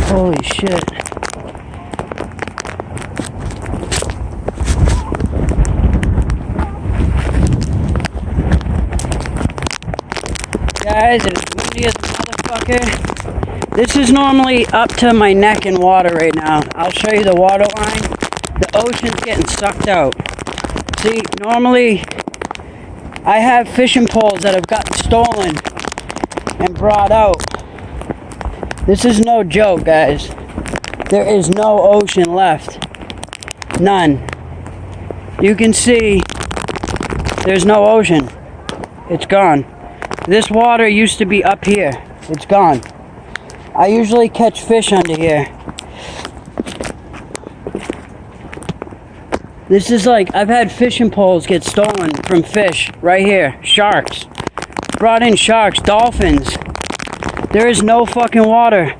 Holy shit. Guys, it's windy as a motherfucker. This is normally up to my neck in water right now. I'll show you the water line. The ocean's getting sucked out. See, normally I have fishing poles that have gotten stolen and brought out. This is no joke, guys. There is no ocean left. None. You can see there's no ocean. It's gone. This water used to be up here. It's gone. I usually catch fish under here. This is like, I've had fishing poles get stolen from fish right here. Sharks. Brought in sharks, dolphins. There is no fucking water.